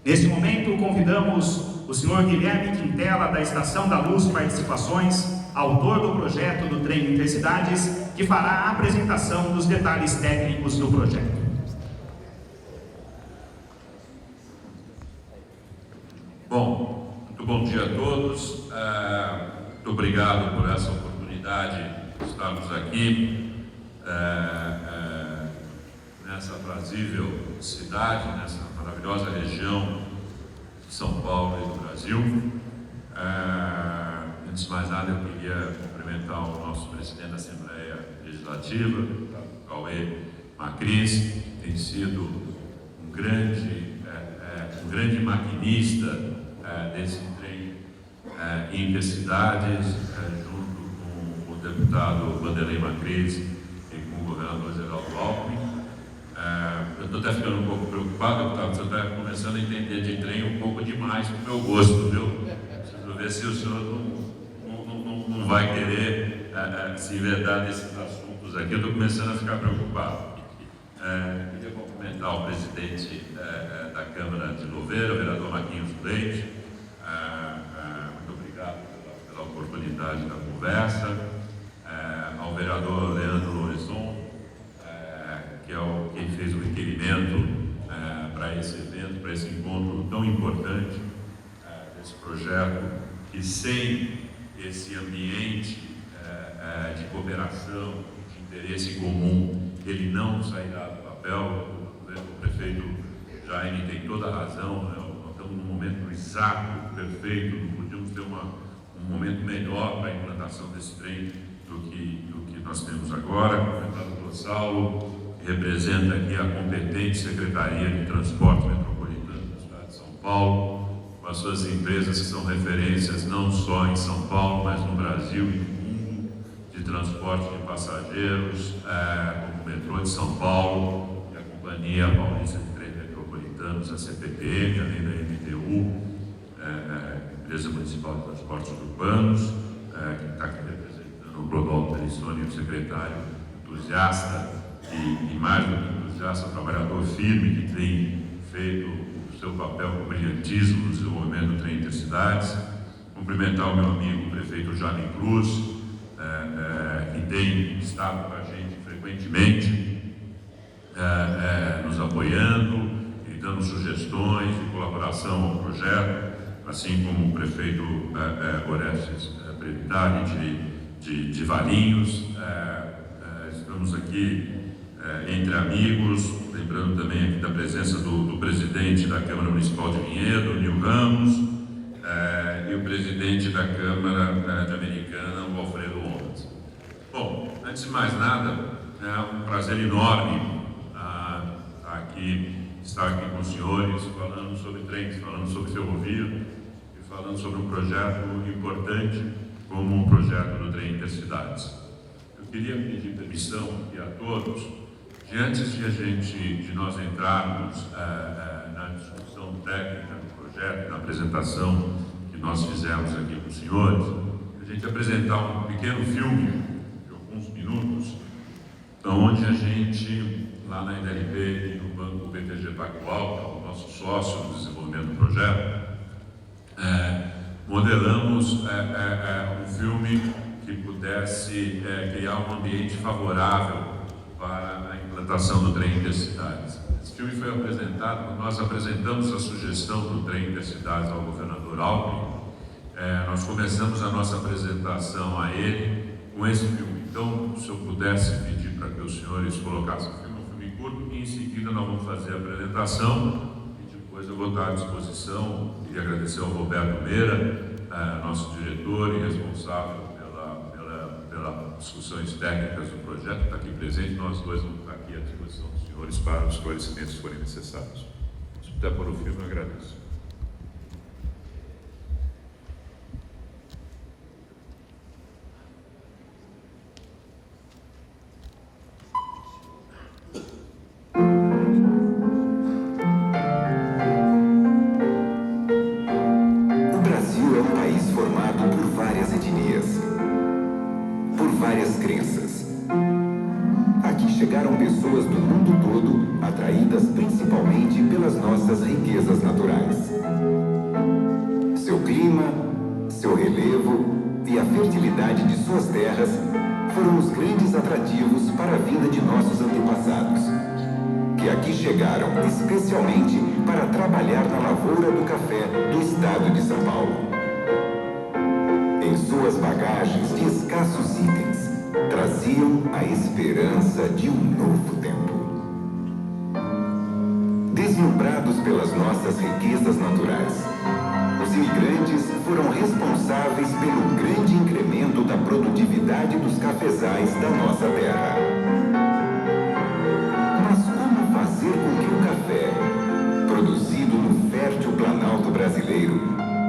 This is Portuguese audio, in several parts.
Neste momento, convidamos o senhor Guilherme Quintela, da Estação da Luz Participações, autor do projeto do trem Intercidades, que fará a apresentação dos detalhes técnicos do projeto. Bom, muito bom dia a todos. Muito obrigado por essa oportunidade de estarmos aqui nessa aprazível cidade, nessa maravilhosa região de São Paulo e do Brasil. Antes de mais nada, eu queria cumprimentar o nosso presidente da Assembleia Legislativa, o Cauê Macris, que tem sido um grande maquinista desse trem Intercidades, junto com o deputado Vanderlei Macris e com o governador Geraldo Alckmin. Eu estou até ficando um pouco preocupado, deputado, você está começando a entender de trem um pouco demais para o meu gosto, viu? Preciso ver se o senhor não vai querer se enredar nesses assuntos aqui. Eu estou começando a ficar preocupado. Queria cumprimentar o presidente da Câmara de Louveira, o vereador Marquinhos Leite. Muito obrigado pela oportunidade da conversa. Ao vereador Leandro Lorison, que é quem fez o requerimento para esse evento, para esse encontro tão importante, desse projeto, que sem esse ambiente de cooperação, de interesse comum, ele não sairá do papel. O prefeito Jaime tem toda a razão, né? Nós estamos num momento exato, perfeito, não podíamos ter um momento melhor para a implantação desse trem do que nós temos agora. O deputado Saulo, que representa aqui a competente Secretaria de Transporte Metropolitano do Estado de São Paulo, com as suas empresas que são referências não só em São Paulo, mas no Brasil e no mundo, de transporte de passageiros, como o Metrô de São Paulo e a Companhia Paulista de Trens Metropolitanos, a CPTM, além da MTU, Empresa Municipal de Transportes Urbanos, que está aqui representando o Clodovio Pelissoni, o secretário entusiasta e mais do que entusiasta, trabalhador firme, que tem feito o seu papel com brilhantismo no desenvolvimento do trem Intercidades. Cumprimentar o meu amigo, o prefeito Jaime Cruz, que tem estado com a gente frequentemente, nos apoiando e dando sugestões de colaboração ao projeto, assim como o prefeito Orestes Previtari de Valinhos. Estamos aqui entre amigos, lembrando também aqui da presença do presidente da Câmara Municipal de Vinhedo, Nil Ramos, e o presidente da Câmara de Americana, o Alfredo Ondas. Bom, antes de mais nada, é um prazer enorme estar aqui com os senhores, falando sobre trens, falando sobre ferrovia e falando sobre um projeto importante como o projeto do trem Intercidades. Eu queria pedir permissão aqui a todos, de antes de nós entrarmos na discussão técnica do projeto, na apresentação que nós fizemos aqui com os senhores, a gente apresentar um pequeno filme de alguns minutos, onde a gente, lá na NLP e no Banco BTG Pactual, que é o nosso sócio no desenvolvimento do projeto, modelamos um filme que pudesse criar um ambiente favorável para a implantação do trem Intercidades. Esse filme foi apresentado, quando nós apresentamos a sugestão do trem Intercidades ao governador Alckmin, nós começamos a nossa apresentação a ele com esse filme. Então, se eu pudesse pedir para que os senhores colocassem o filme, um filme curto, e em seguida nós vamos fazer a apresentação, e depois eu vou estar à disposição. Queria agradecer ao Roberto Meira, nosso diretor e responsável pelas discussões técnicas do projeto, que está aqui presente. Nós dois vamos estar aqui à disposição dos senhores para os esclarecimentos que forem necessários. Se puder pôr o filme, eu agradeço. O Brasil é um país formado por várias etnias, por várias crenças. Aqui chegaram pessoas do mundo todo atraídas principalmente pelas nossas riquezas naturais. Seu clima, seu relevo e a fertilidade de suas terras foram os grandes atrativos para a vinda de nossos antepassados, que aqui chegaram especialmente para trabalhar na lavoura do café do estado de São Paulo. Em suas bagagens de escassos itens, traziam a esperança de um novo tempo. Deslumbrados pelas nossas riquezas naturais, os imigrantes foram responsáveis pelo grande incremento da produtividade dos cafezais da nossa terra. Mas como fazer com que o café, produzido no fértil Planalto brasileiro,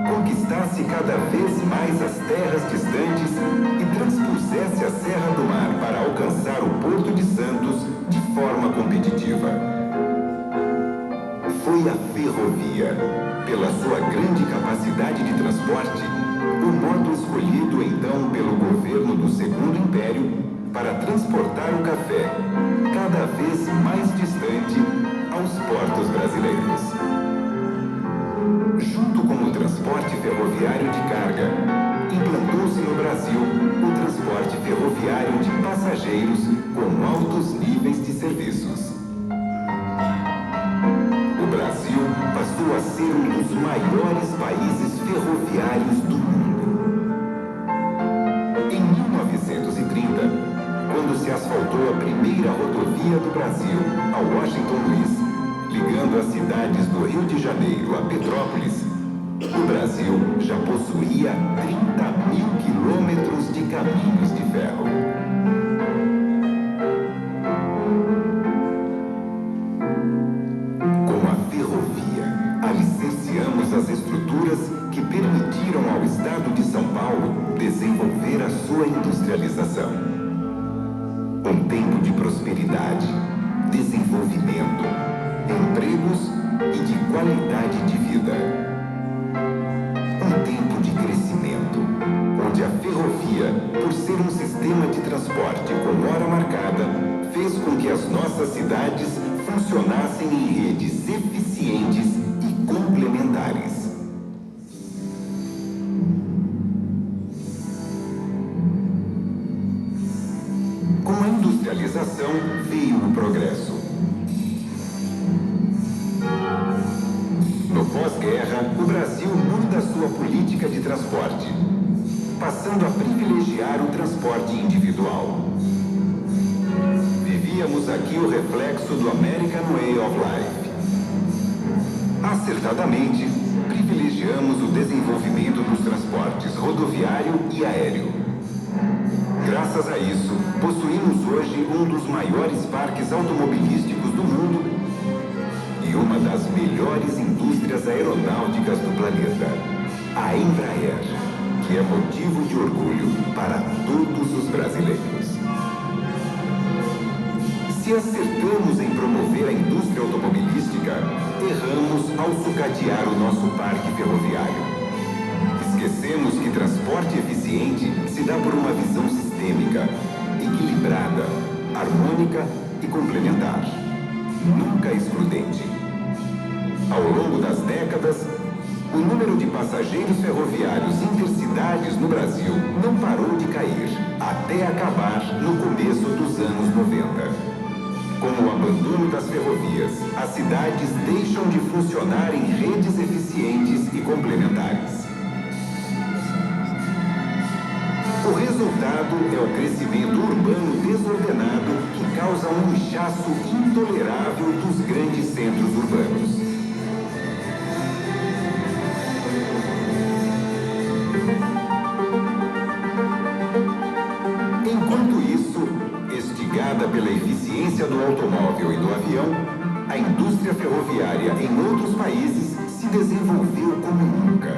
conquistasse cada vez mais as terras distantes e transpusesse a Serra do Mar para alcançar o Porto de Santos de forma competitiva? Foi a ferrovia, pela sua grande capacidade de transporte, o modo escolhido então pelo governo do Segundo Império para transportar o café cada vez mais distante aos portos brasileiros. Junto com o transporte ferroviário de carga, implantou-se no Brasil o transporte ferroviário de passageiros com altos níveis de serviços. O Brasil passou a ser um dos maiores países ferroviários do mundo. Em 1930, quando se asfaltou a primeira rodovia do Brasil, a Washington Luiz, ligando as cidades do Rio de Janeiro a Petrópolis, o Brasil já possuía 30.000 quilômetros de caminhos de ferro. Com a ferrovia, alicerciamos as estruturas que permitiram ao Estado de São Paulo desenvolver a sua industrialização. Um tempo de prosperidade, desenvolvimento, empregos e de qualidade de vida. Um tempo de crescimento, onde a ferrovia, por ser um sistema de transporte com hora marcada, fez com que as nossas cidades funcionassem em redes eficientes e complementares. Com a industrialização veio o progresso. No pós-guerra, o Brasil muda sua política de transporte, passando a privilegiar o transporte individual. Vivíamos aqui o reflexo do American Way of Life. Acertadamente, privilegiamos o desenvolvimento dos transportes rodoviário e aéreo. Graças a isso, possuímos hoje um dos maiores parques automobilísticos do mundo e uma das melhores indústrias aeronáuticas do planeta, a Embraer, que é motivo de orgulho para todos os brasileiros. Se acertamos em promover a indústria automobilística, erramos ao sucatear o nosso parque ferroviário. Esquecemos que transporte eficiente se dá por uma visão sistêmica, equilibrada, harmônica e complementar, nunca excludente. Ao longo das décadas, o número de passageiros ferroviários intercidades no Brasil não parou de cair, até acabar no começo dos anos 90. Com o abandono das ferrovias, as cidades deixam de funcionar em redes eficientes e complementares. O resultado é o crescimento urbano desordenado que causa um inchaço intolerável dos grandes centros urbanos. Enquanto isso, estigada pela eficiência do automóvel e do avião, a indústria ferroviária em outros países se desenvolveu como nunca.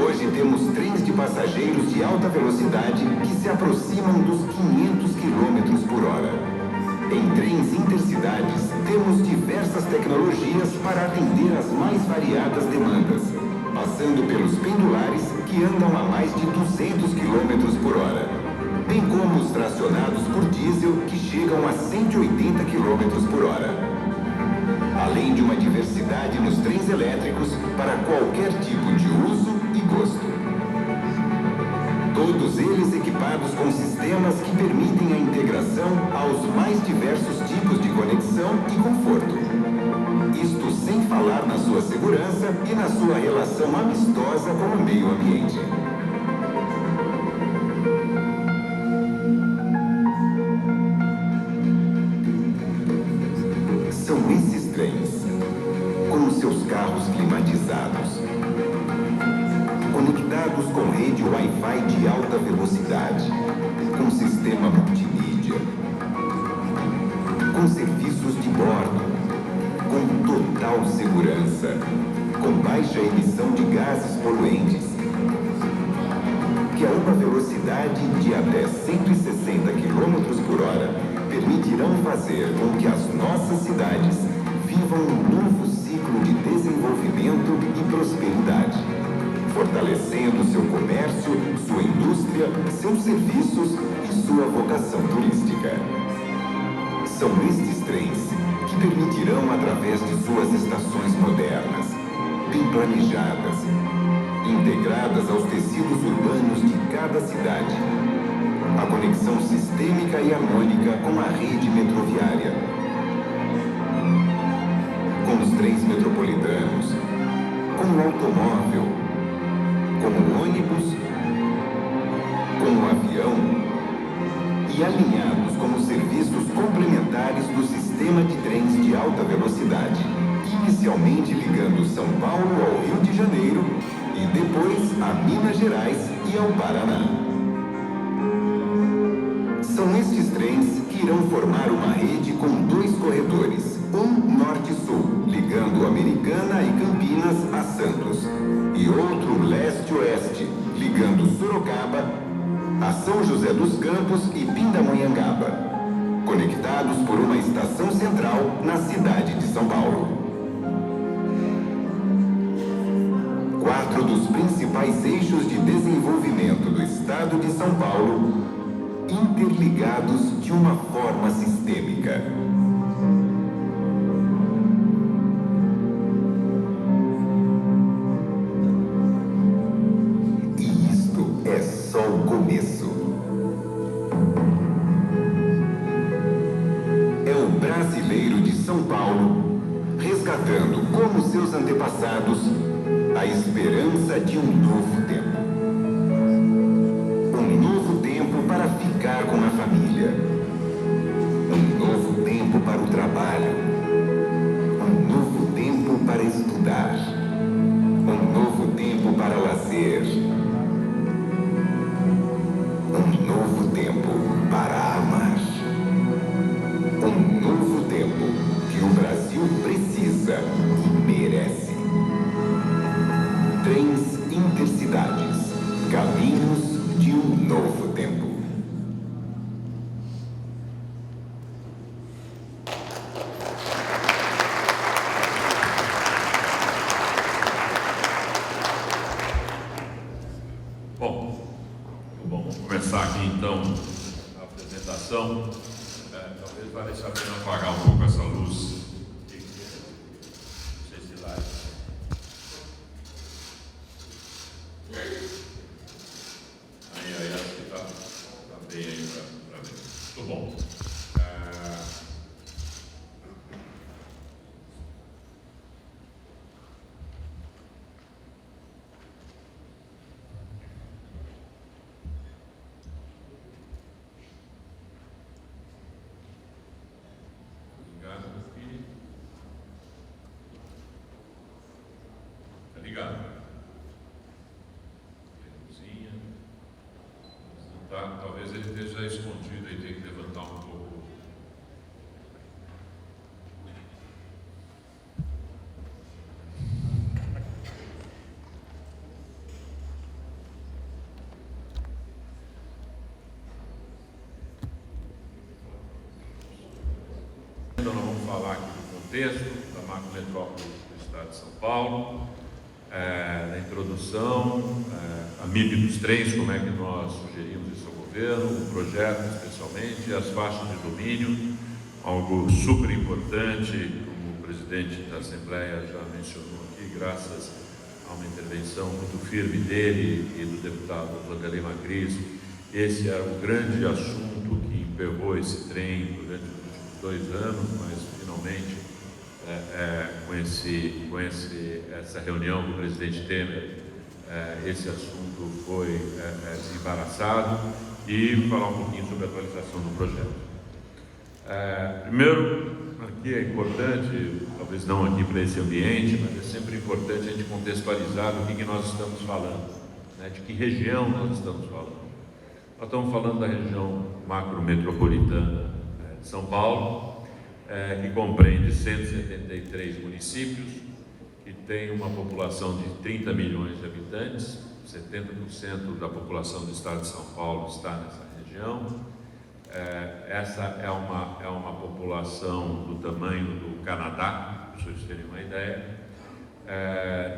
Hoje temos trens de passageiros de alta velocidade que se aproximam dos 500 km por hora. Em trens intercidades, temos diversas tecnologias para atender às mais variadas demandas, passando pelos pendulares que andam a mais de 200 km por hora. bem como os tracionados por diesel que chegam a 180 km por hora. Além de uma diversidade nos trens elétricos para qualquer tipo de uso e gosto. Todos eles equipados com sistemas que permitem a integração aos mais diversos tipos de conexão e conforto. Isto sem falar na sua segurança e na sua relação amistosa com o meio ambiente. São esses trens, com seus carros climatizados, conectados com rede Wi-Fi de alta velocidade, com sistema multimídia, com serviços de bordo, com total segurança, com baixa emissão de gases poluentes, que a uma velocidade de até 160 km por hora permitirão fazer com que as nossas cidades vivam um novo ciclo de desenvolvimento e prosperidade, fortalecendo seu comércio, sua indústria, seus serviços e sua vocação turística. São estes trens que permitirão, através de suas estações modernas, bem planejadas, integradas aos tecidos urbanos de cada cidade, a conexão sistêmica e harmônica com a rede metroviária, com os trens metropolitanos, com o automóvel, com o ônibus, com o avião e alinhados com os serviços complementares do sistema de trens de alta velocidade, inicialmente ligando São Paulo ao Rio de Janeiro e depois a Minas Gerais e ao Paraná. São estes trens que irão formar uma rede com 2 corredores, um norte-sul, ligando Americana e Campinas a Santos, e outro leste-oeste, ligando Sorocaba a São José dos Campos e Pindamonhangaba, conectados por uma estação central na cidade de São Paulo. 4 dos principais eixos de desenvolvimento do estado de São Paulo, interligados de uma forma sistêmica. E isto é só o começo. É o brasileiro de São Paulo resgatando, como seus antepassados, a esperança de um novo tempo. Um novo tempo para ficar com a família. Um novo tempo para o trabalho. Um novo tempo para estudar. Um novo tempo para lazer. Um novo tempo para amar. Um novo tempo que o Brasil precisa e merece. Trens Intercidades, caminhos de um novo tempo. Bom, vamos começar aqui então a apresentação. Talvez valesse a pena apagar um pouco essa luz. Não sei se lá. Aí acho que tá bem aí para ver. Muito bom. Tá ligado? Cozinha. Tá, talvez ele esteja escondido e tem que levantar um pouco. Então nós vamos falar aqui do contexto da macrometrópole do estado de São Paulo. na introdução, a MIB dos trens, como é que nós sugerimos isso ao governo, o projeto especialmente, as faixas de domínio, algo super importante, como o presidente da Assembleia já mencionou aqui, graças a uma intervenção muito firme dele e do deputado Vanderlei Macris. Esse era o grande assunto que emperrou esse trem durante os últimos 2 anos, mas finalmente, com essa reunião com o presidente Temer, esse assunto foi desembaraçado, e falar um pouquinho sobre a atualização do projeto. Primeiro, aqui é importante, talvez não aqui para esse ambiente, mas é sempre importante a gente contextualizar do que nós estamos falando, né? De que região nós estamos falando. Nós estamos falando da região macrometropolitana de São Paulo, que compreende 173 municípios, que tem uma população de 30 milhões de habitantes, 70% da população do estado de São Paulo está nessa região. Essa é uma população do tamanho do Canadá, para vocês terem uma ideia.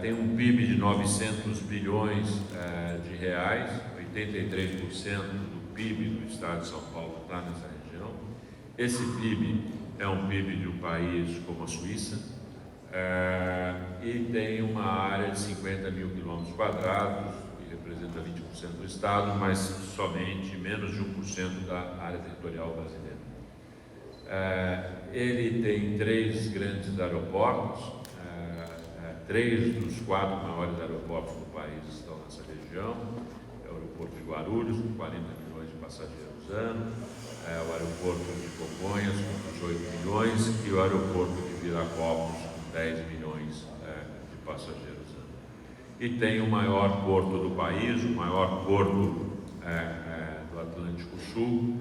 Tem um PIB de 900 bilhões de reais, 83% do PIB do estado de São Paulo está nessa região. Esse PIB é um PIB de um país como a Suíça, e tem uma área de 50 mil quilômetros quadrados, que representa 20% do estado, mas somente menos de 1% da área territorial brasileira. Ele tem 3 grandes aeroportos, 3 dos 4 maiores aeroportos do país estão nessa região. É o aeroporto de Guarulhos, com 40 milhões de passageiros ano, o aeroporto de Congonhas, com 18 milhões, e o aeroporto de Viracopos, com 10 milhões de passageiros ano. E tem o maior porto do país, o maior porto do Atlântico Sul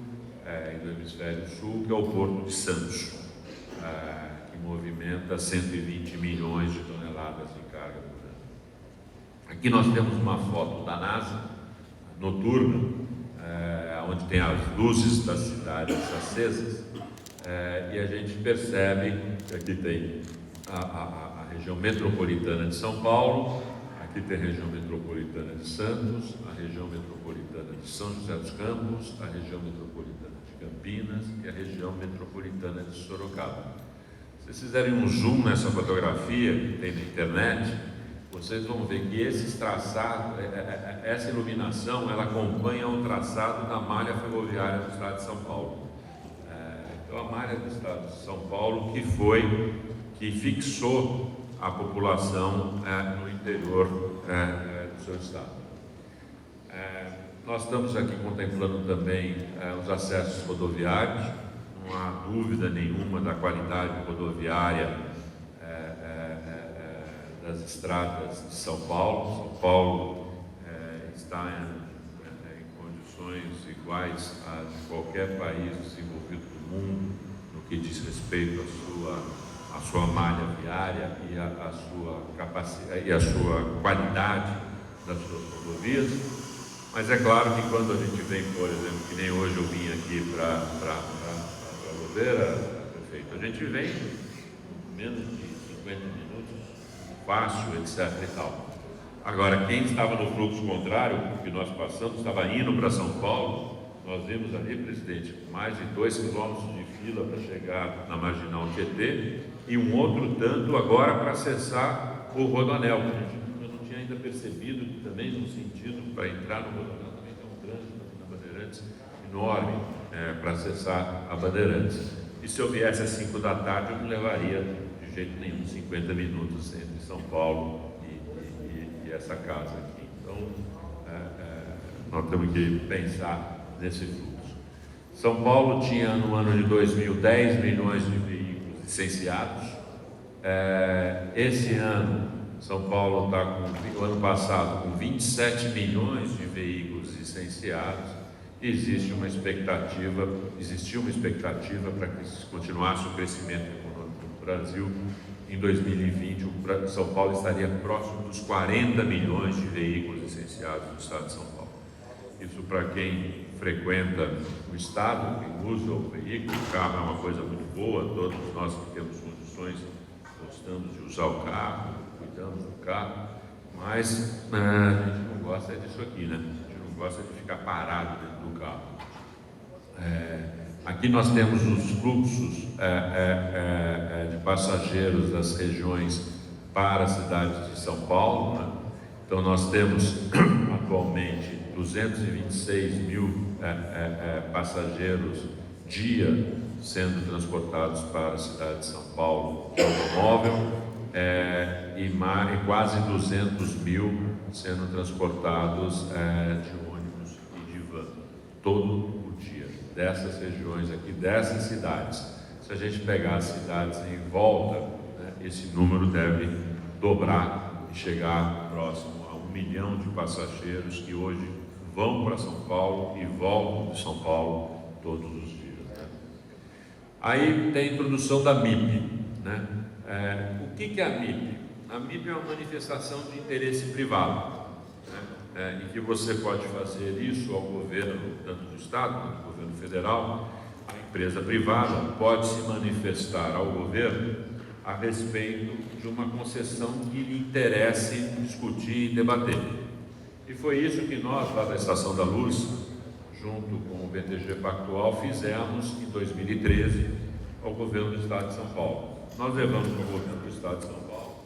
e do Hemisfério Sul, que é o Porto de Santos, que movimenta 120 milhões de toneladas de carga por ano. Aqui nós temos uma foto da NASA, noturna, onde tem as luzes das cidades acesas, e a gente percebe que aqui tem a região metropolitana de São Paulo, aqui tem a região metropolitana de Santos, a região metropolitana de São José dos Campos, a região metropolitana de Campinas e a região metropolitana de Sorocaba. Se vocês fizerem um zoom nessa fotografia que tem na internet, vocês vão ver que esses traçados, essa iluminação, ela acompanha o traçado da malha ferroviária do estado de São Paulo. Então, a malha do estado de São Paulo que fixou a população no interior do seu estado. Nós estamos aqui contemplando também os acessos rodoviários. Não há dúvida nenhuma da qualidade rodoviária das estradas de São Paulo. São Paulo está em condições iguais a de qualquer país desenvolvido do mundo no que diz respeito à sua malha viária e à sua capacidade e à sua qualidade das suas rodovias. Mas é claro que quando a gente vem, por exemplo, que nem hoje eu vim aqui para Louveira, prefeito, a gente vem menos de 50 minutos, fácil, etc. e tal. Agora, quem estava no fluxo contrário, que nós passamos, estava indo para São Paulo, nós vimos ali, presidente, mais de 2 quilômetros de fila para chegar na Marginal Tietê e um outro tanto agora para acessar o Rodoanel. Eu não tinha ainda percebido que também no sentido para entrar no Rodoanel também tem um trânsito na Bandeirantes enorme para acessar a Bandeirantes. E se eu viesse às 5 da tarde, eu não levaria de jeito nenhum 50 minutos entre São Paulo e essa casa aqui. Então, nós temos que pensar nesse fluxo. São Paulo tinha no ano de 2000 10 milhões de veículos licenciados. Esse ano, São Paulo está com, o ano passado, com 27 milhões de veículos licenciados. Existiu uma expectativa para que continuasse o crescimento econômico no Brasil. Em 2020, São Paulo estaria próximo dos 40 milhões de veículos licenciados no estado de São Paulo. Isso para quem frequenta o estado, quem usa o veículo, o carro é uma coisa muito boa, todos nós que temos condições gostamos de usar o carro, cuidamos do carro, Mas a gente não gosta disso aqui, né? A gente não gosta de ficar parado dentro do carro. Aqui nós temos os fluxos de passageiros das regiões para a cidade de São Paulo, né? Então nós temos atualmente 226 mil passageiros dia sendo transportados para a cidade de São Paulo de automóvel, e quase 200 mil sendo transportados de ônibus e de van, todo o dia, dessas regiões aqui, dessas cidades. Se a gente pegar as cidades em volta, né, esse número deve dobrar e chegar próximo a 1 milhão de passageiros que hoje vão para São Paulo e voltam de São Paulo todos os dias. Aí tem a introdução da MIP, né? O que é a MIP? A MIP é uma manifestação de interesse privado, né? Em que você pode fazer isso ao governo, tanto do Estado quanto do governo federal. A empresa privada pode se manifestar ao governo a respeito de uma concessão que lhe interesse discutir e debater. E foi isso que nós, lá da Estação da Luz, junto com o BTG Pactual, fizemos em 2013 ao governo do Estado de São Paulo. Nós levamos para o governo do Estado de São Paulo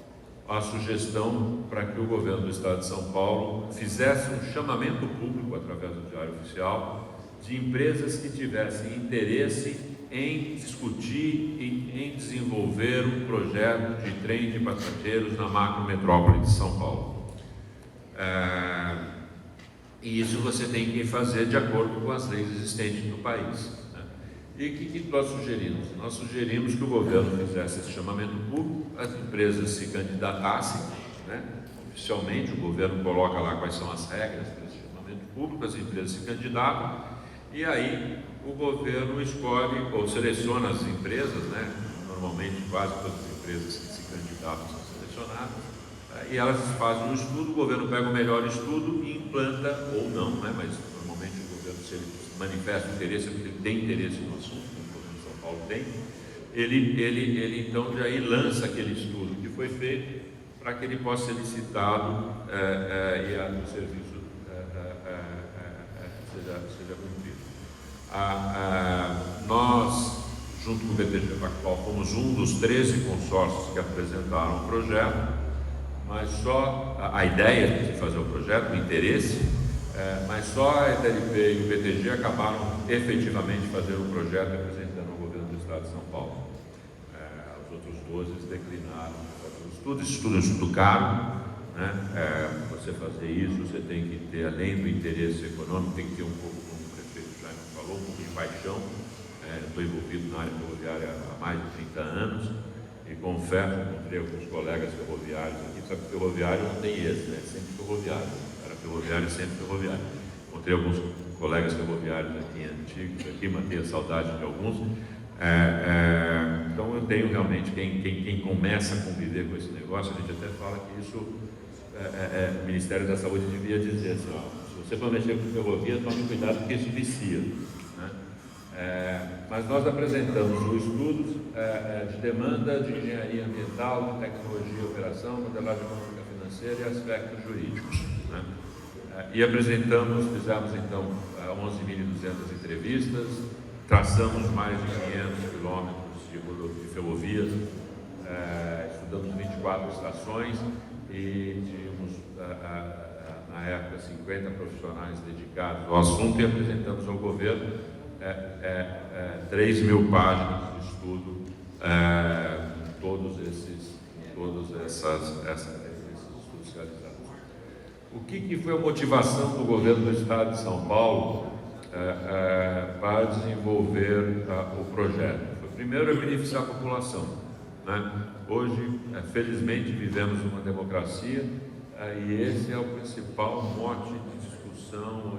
a sugestão para que o governo do Estado de São Paulo fizesse um chamamento público através do Diário Oficial de empresas que tivessem interesse em discutir e em desenvolver um projeto de trem de passageiros na macrometrópole de São Paulo. E isso você tem que fazer de acordo com as leis existentes no país, né? E o que nós sugerimos? Nós sugerimos que o governo fizesse esse chamamento público, as empresas se candidatassem, né? Oficialmente o governo coloca lá quais são as regras para esse chamamento público, as empresas se candidatam, e aí o governo escolhe ou seleciona as empresas, né? Normalmente quase todas as empresas que se candidatam são selecionadas, e elas fazem um estudo, o governo pega o melhor estudo e implanta, ou não, né? Mas normalmente o governo, se ele manifesta interesse, porque ele tem interesse no assunto, o governo de São Paulo tem, ele então já aí lança aquele estudo que foi feito para que ele possa ser licitado e o serviço seja cumprido. Nós, junto com o BTG Pactual, fomos um dos 13 consórcios que apresentaram o projeto, mas só a ideia de fazer o projeto, o interesse, mas só a ETLP e o BTG acabaram efetivamente fazendo o projeto e apresentando ao governo do Estado de São Paulo. Os outros 12 declinaram fazer o estudo. Esse estudo é um estudo caro, né? Você fazer isso, você tem que ter, além do interesse econômico, tem que ter um pouco, como o prefeito Jaime falou, um pouco de paixão. Estou envolvido na área ferroviária há mais de 30 anos. E confesso, encontrei alguns colegas ferroviários aqui, só que ferroviário não tem esse, né? Sempre ferroviário. Era ferroviário, sempre ferroviário. Encontrei alguns colegas ferroviários aqui antigos, aqui mantenho a saudade de alguns. Então eu tenho realmente, quem começa a conviver com esse negócio, a gente até fala que isso, o Ministério da Saúde devia dizer assim, ó, se você for mexer com ferrovia, tome cuidado porque isso vicia, né? Mas nós apresentamos o estudo de demanda de engenharia ambiental, de tecnologia e operação, modelagem econômica financeira e aspectos jurídicos, né? E fizemos então 11.200 entrevistas, traçamos mais de 500 quilômetros de ferrovias, estudamos 24 estações e tínhamos, na época, 50 profissionais dedicados ao assunto e apresentamos ao governo 3.000 páginas de estudo, todos esses estudos realizados. O que foi a motivação do governo do Estado de São Paulo para desenvolver o projeto? Primeiro, beneficiar a população, né? Hoje, felizmente, vivemos uma democracia e esse é o principal mote de discussão,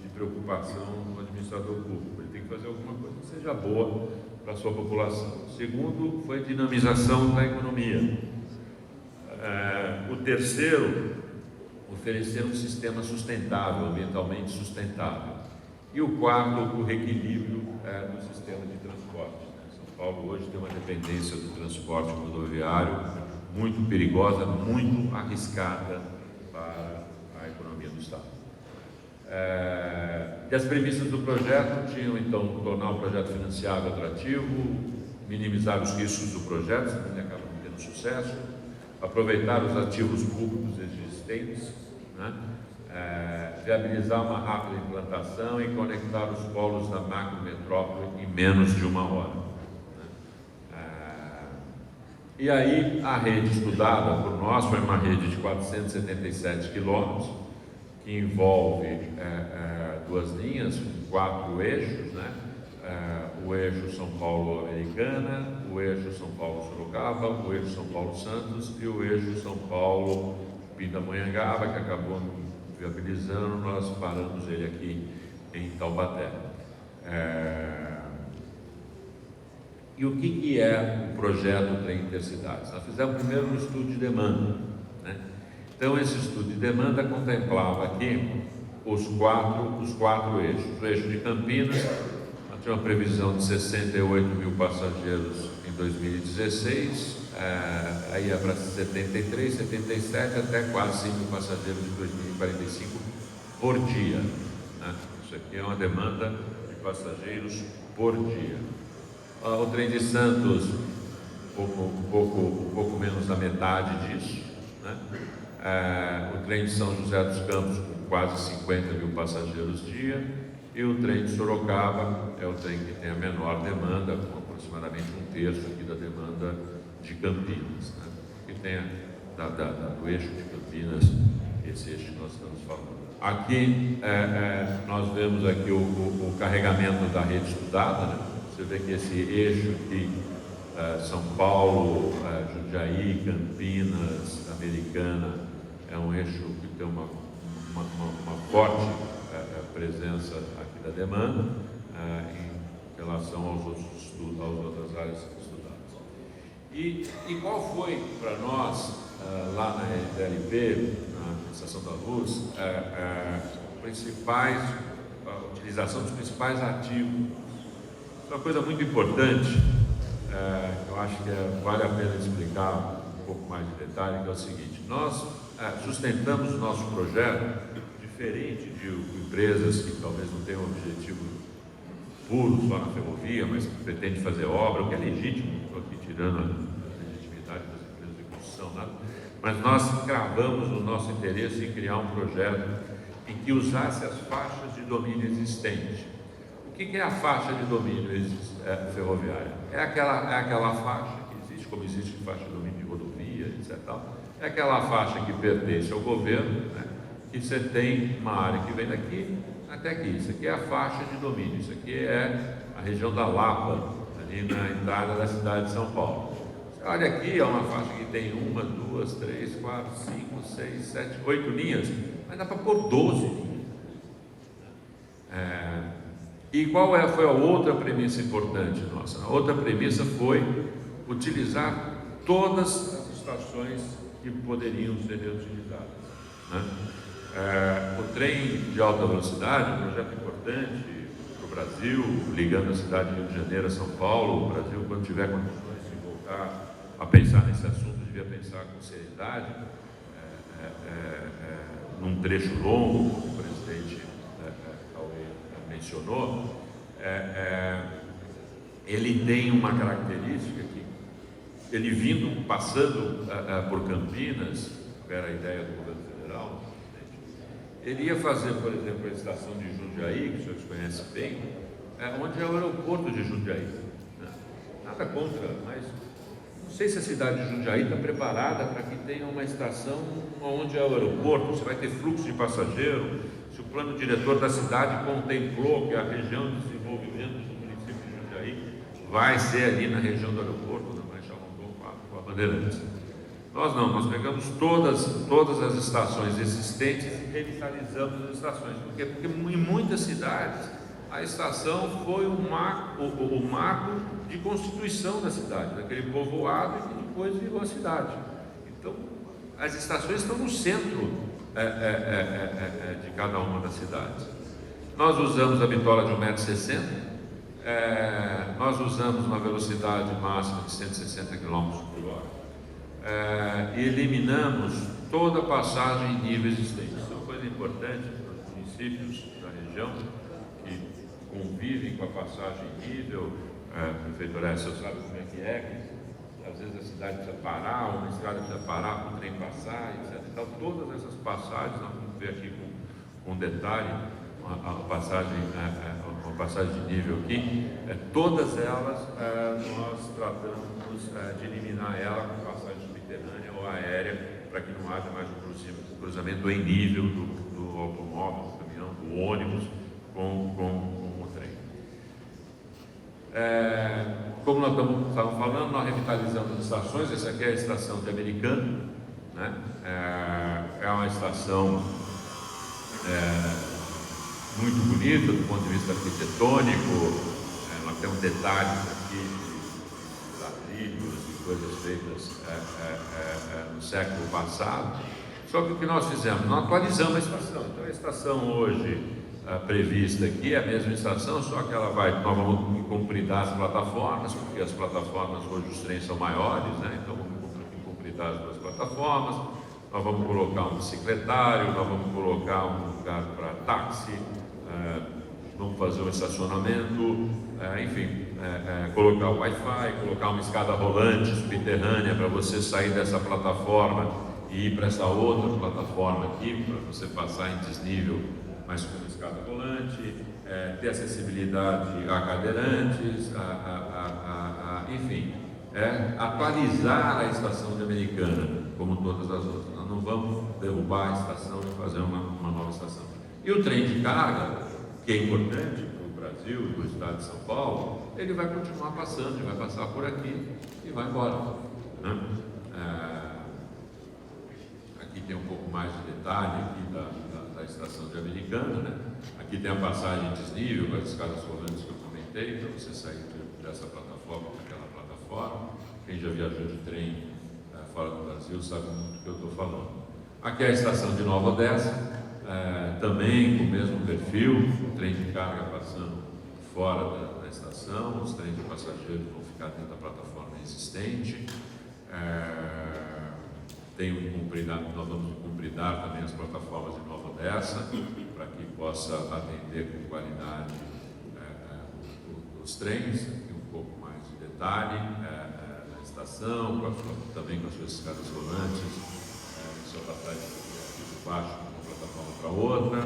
de preocupação do administrador público. Ele tem que fazer alguma coisa que seja boa para a sua população. Segundo, foi dinamização da economia. O terceiro, oferecer um sistema sustentável, ambientalmente sustentável. E o quarto, o reequilíbrio do sistema de transporte. São Paulo hoje tem uma dependência do transporte rodoviário muito perigosa, muito arriscada para a economia do Estado. E as premissas do projeto tinham, então, tornar o projeto financiável atrativo, minimizar os riscos do projeto, senão ele acaba não tendo sucesso, aproveitar os ativos públicos existentes, né? Viabilizar uma rápida implantação e conectar os polos da macrometrópole em menos de 1 hora. E aí, a rede estudada por nós foi uma rede de 477 quilômetros, que envolve 2 linhas, 4 eixos, né? O eixo São Paulo-Americana, o eixo São Paulo-Sorocaba, o eixo São Paulo-Santos e o eixo São Paulo-Pindamonhangaba, que acabou viabilizando, nós paramos ele aqui em Taubaté. E o que é o projeto Trem Intercidades? Nós fizemos primeiro um estudo de demanda, né? Então, esse estudo de demanda contemplava aqui os quatro eixos. O eixo de Campinas, nós tínhamos uma previsão de 68 mil passageiros em 2016, aí ia para 73, 77, até quase 100 mil passageiros em 2045 por dia, né? Isso aqui é uma demanda de passageiros por dia. O trem de Santos, um pouco menos da metade disso, né? O trem de São José dos Campos, com quase 50 mil passageiros dia, e o trem de Sorocaba é o trem que tem a menor demanda, com aproximadamente 1/3 aqui da demanda de Campinas, né? Que tem do eixo de Campinas, esse eixo que nós estamos falando. Aqui nós vemos aqui o carregamento da rede estudada, né? Você vê que esse eixo aqui, São Paulo, Jundiaí, Campinas, Americana, é um eixo que tem uma forte presença aqui da demanda em relação aos outras áreas estudadas. E qual foi para nós, lá na LP, na Estação da Luz, a utilização dos principais ativos? Uma coisa muito importante, eu acho que vale a pena explicar um pouco mais de detalhe, que é o seguinte: nós sustentamos o nosso projeto diferente de empresas que talvez não tenham um objetivo puro só na ferrovia, mas que pretendem fazer obra, o que é legítimo, não estou aqui tirando a legitimidade das empresas de construção, nada, mas nós cravamos o nosso interesse em criar um projeto em que usasse as faixas de domínio existente. O que é a faixa de domínio ferroviária? É aquela faixa que existe, como existe faixa de domínio de rodovia, etc. É aquela faixa que pertence ao governo, né? Que você tem uma área que vem daqui até aqui. Isso aqui é a faixa de domínio. Isso aqui é a região da Lapa, ali na entrada da cidade de São Paulo. Você olha aqui, é uma faixa que tem 1, 2, 3, 4, 5, 6, 7, 8 linhas, mas dá para pôr 12 linhas. E qual foi a outra premissa importante nossa? A outra premissa foi utilizar todas as estações que poderiam ser reutilizadas, né? O trem de alta velocidade, um projeto importante para o Brasil, ligando a cidade de Rio de Janeiro a São Paulo. O Brasil, quando tiver condições de voltar a pensar nesse assunto, devia pensar com seriedade, num trecho longo, como o presidente mencionou. Ele tem uma característica que, ele passando por Campinas, que era a ideia do governo federal, ele ia fazer, por exemplo, a estação de Jundiaí, que os senhores conhecem bem, onde é o aeroporto de Jundiaí, né? Nada contra, mas não sei se a cidade de Jundiaí está preparada para que tenha uma estação onde é o aeroporto. Você vai ter fluxo de passageiro. Se o plano diretor da cidade contemplou que a região de desenvolvimento do município de Jundiaí vai ser ali na região do aeroporto, na Marechal Rondon com a Bandeirantes. Nós não, nós pegamos todas as estações existentes e revitalizamos as estações. Porque em muitas cidades a estação foi o marco de constituição da cidade, daquele povoado que depois virou a cidade. Então, as estações estão no centro de cada uma das cidades. Nós usamos a bitola de 1,60 m, nós usamos uma velocidade máxima de 160 km/h. eliminamos toda a passagem em nível existente. Isso é uma coisa importante para os municípios da região que convivem com a passagem em nível. A prefeitura você sabe como é que às vezes a cidade precisa parar, ou uma estrada precisa parar para o trem passar, etc. Então, todas essas passagens, nós vamos ver aqui com detalhe, uma passagem de nível aqui, todas elas nós tratamos de eliminar ela com passagem subterrânea ou aérea, para que não haja mais um cruzamento em nível do automóvel, do caminhão, do ônibus com o trem. Como nós estávamos falando, nós revitalizamos as estações. Essa aqui é a estação de Americana, né? É uma estação muito bonita do ponto de vista arquitetônico. Nós temos detalhes aqui de ladrilhos e coisas feitas no século passado. Só que o que nós fizemos? Nós atualizamos a estação. Então a estação hoje prevista aqui é a mesma estação, só que nós vamos incumpridar as plataformas, porque as plataformas hoje os trens são maiores, né? Então vamos incumpridar as duas plataformas, nós vamos colocar um bicicletário, nós vamos colocar um lugar para táxi, vamos fazer um estacionamento, enfim, colocar o Wi-Fi, colocar uma escada rolante subterrânea para você sair dessa plataforma e ir para essa outra plataforma aqui, para você passar em desnível, mas com uma escada rolante, ter acessibilidade a cadeirantes, enfim, atualizar a estação de Americana, como todas as outras. Nós não vamos derrubar a estação e fazer uma nova estação. E o trem de carga, que é importante para o Brasil, para o estado de São Paulo, ele vai continuar passando, ele vai passar por aqui e vai embora, né? Aqui tem um pouco mais de detalhe aqui da estação de Americana, né? Aqui tem a passagem em desnível, com as escadas rolantes que eu comentei, para você sair dessa plataforma para aquela plataforma. Quem já viajou de trem fora do Brasil sabe muito do que eu estou falando. Aqui é a estação de Nova Odessa, também com o mesmo perfil, o trem de carga passando fora da estação, os trens de passageiros vão ficar dentro da plataforma existente. Nós vamos incumpridar também as plataformas de Nova Odessa, para que possa atender com qualidade os trens. Aqui um pouco mais de detalhe na estação, também com as suas escadas rolantes, sua passagem aqui de baixo de uma plataforma para outra.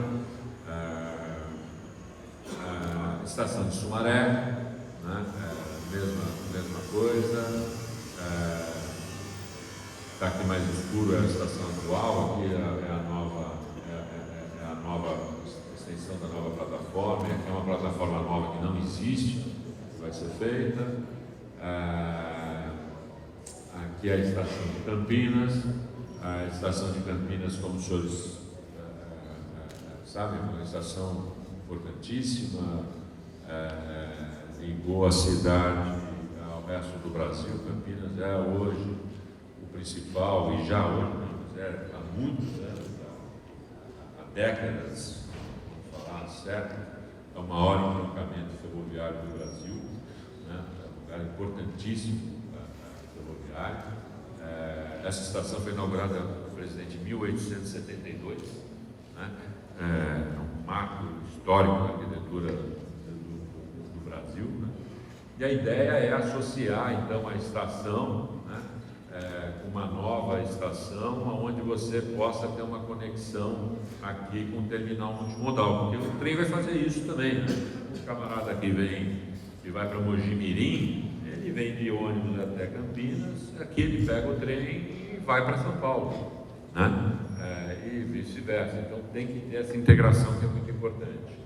Estação de Sumaré, né? Mesma coisa. Está aqui mais escuro é a estação atual, aqui é a nova extensão da nova plataforma. Aqui é uma plataforma nova que não existe, que vai ser feita. Aqui é a estação de Campinas. A estação de Campinas, como os senhores sabem, é uma estação importantíssima, ligou a cidade ao resto do Brasil. Campinas é hoje principal, e já hoje, há muitos anos, há décadas, vamos falar certo, é o maior entroncamento ferroviário do Brasil, né? É um lugar importantíssimo ferroviário. Essa estação foi inaugurada pelo presidente em 1872, né? É um marco histórico da arquitetura do Brasil, né? E a ideia é associar então a estação, né, uma nova estação, onde você possa ter uma conexão aqui com o terminal multimodal, porque o trem vai fazer isso também, né? O camarada que vai para Mogi-mirim, ele vem de ônibus até Campinas, aqui ele pega o trem e vai para São Paulo, né? E vice-versa. Então tem que ter essa integração que é muito importante.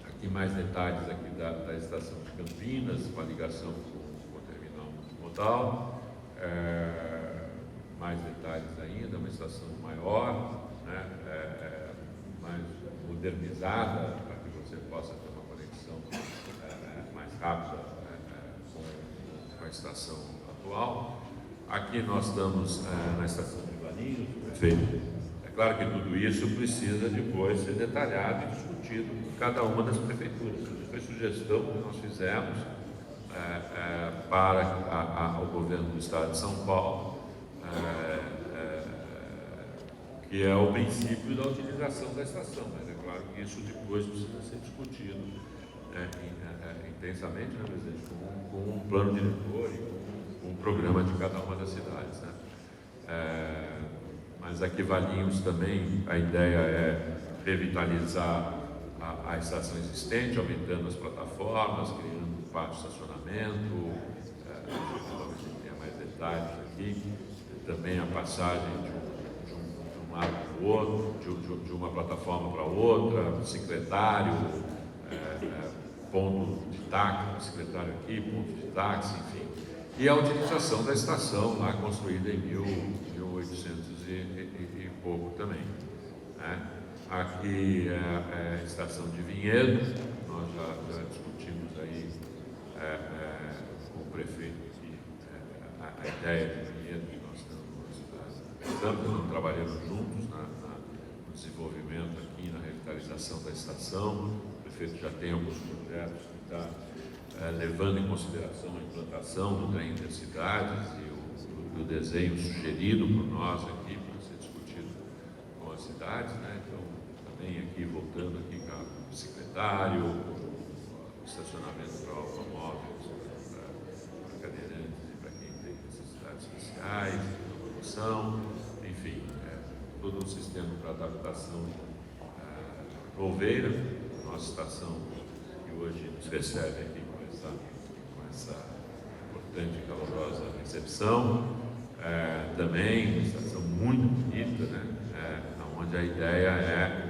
Aqui mais detalhes aqui da estação de Campinas, com a ligação com o terminal multimodal. Mais detalhes ainda, uma estação maior, né? Mais modernizada, para que você possa ter uma conexão mais rápida com a estação atual. Aqui nós estamos na estação de Valinhos, prefeito. É claro que tudo isso precisa depois ser detalhado e discutido com cada uma das prefeituras. Isso foi sugestão que nós fizemos para o governo do Estado de São Paulo, que é o princípio da utilização da estação, mas é claro que isso depois precisa ser discutido intensamente, né, presidente, com um plano diretor e com um programa de cada uma das cidades, né? Mas aqui Valinhos também a ideia é revitalizar a estação existente, aumentando as plataformas, criando um pátio de estacionamento, talvez tenha mais detalhes aqui, também a passagem de um lado para o outro, de uma plataforma para outra, bicicletário, ponto de táxi, bicicletário aqui, ponto de táxi, enfim. E a utilização da estação lá construída em 1800 e pouco também, né? Aqui é a estação de Vinhedo, nós já discutimos aí com o prefeito aqui a ideia de Vinhedo que nós estamos trabalhando juntos no desenvolvimento aqui, na revitalização da estação. O prefeito já tem alguns projetos que está levando em consideração a implantação do trem intercidades e o desenho sugerido por nós aqui para ser discutido com as cidades, né? Então, também aqui, voltando aqui com o bicicletário, o estacionamento para automóveis, para cadeirantes e para quem tem necessidades especiais, locomoção, enfim, todo um sistema para adaptação Louveira, nossa estação que hoje nos recebe aqui com essa importante e calorosa recepção. Também uma estação muito bonita, né? Onde a ideia é